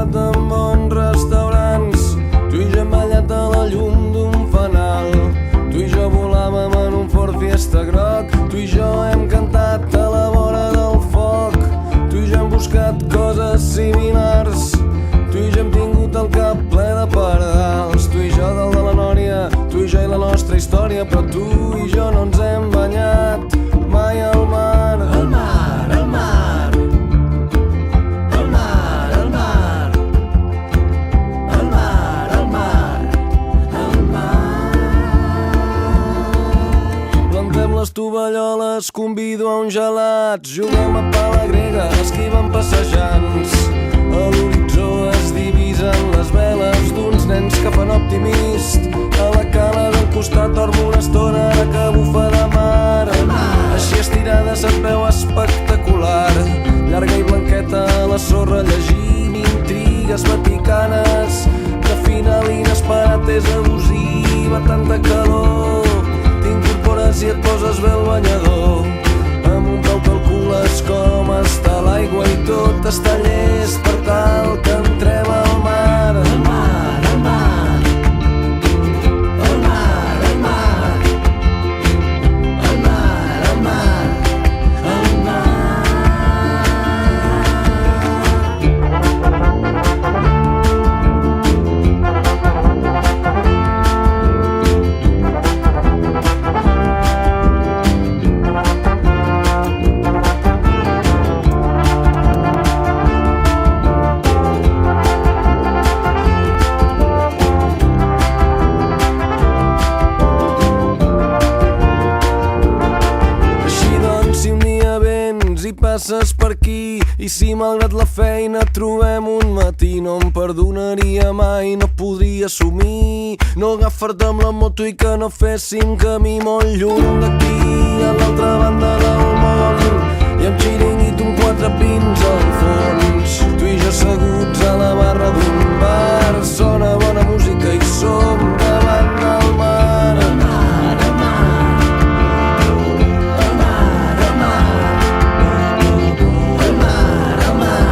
parlat en bons restaurants, tu i jo hem ballat a la llum d'un fanal, tu i jo volàvem en un Ford Fiesta groc, tu i jo hem cantat a la vora del foc, tu i jo hem buscat coses similars, tu i jo hem tingut el cap ple de pardals, tu i jo dalt de la nòria, tu i jo i la nostra història, però tu i jo no ens hem banyat mai al mar. El mar, el mar, el mar, el mar, el mar, el mar, el mar. Plantem les tovalloles, convido a un gelat, juguem a pala grega, esquivem passejants. A l'horitzó es divisen les veles d'uns nens que fan optimist. A la cala del costat dormo una estona que bufa de mar. Així estirada se't veu espectacular, llarga i blanqueta a la sorra llegint intrigues vaticanes. De final inesperat és abusiva, tanta calor, t'incorpores i et poses bé el banyador. Amb un peu calcules com està l'aigua i tot està llest per tal que entrem al mar. El mar, el mar, el mar, el mar, el mar, el mar, el mar. I passes per aquí, i si malgrat la feina trobem un matí, no em perdonaria mai, no podria assumir no agafar-te amb la moto i que no féssim camí molt lluny d'aquí, a l'altra banda del món, i amb xiringuito amb 4 pins al fons, tu i jo asseguts a la barra d'un bar, sona bona música i som davant del mar. El mar, el mar, el mar, el mar, el mar, el mar, el mar.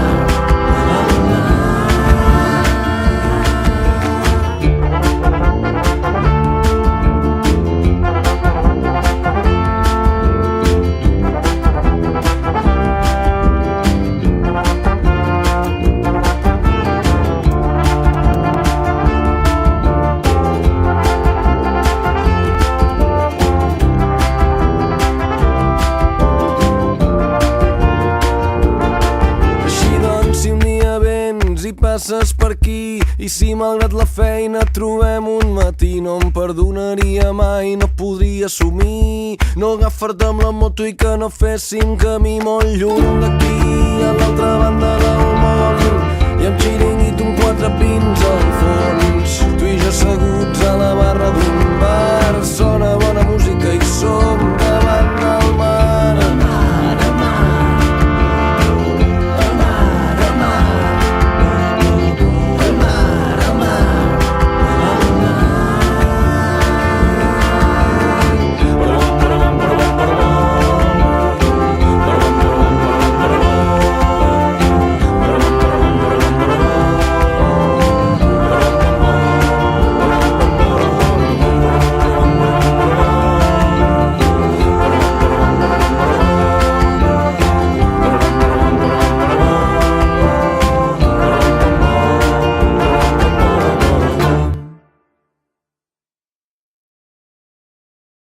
I passes per aquí, i si malgrat la feina trobem un matí, no em perdonaria mai, no podria assumir no agafar-te amb la moto i que no féssim camí molt lluny d'aquí, a l'altra banda del món,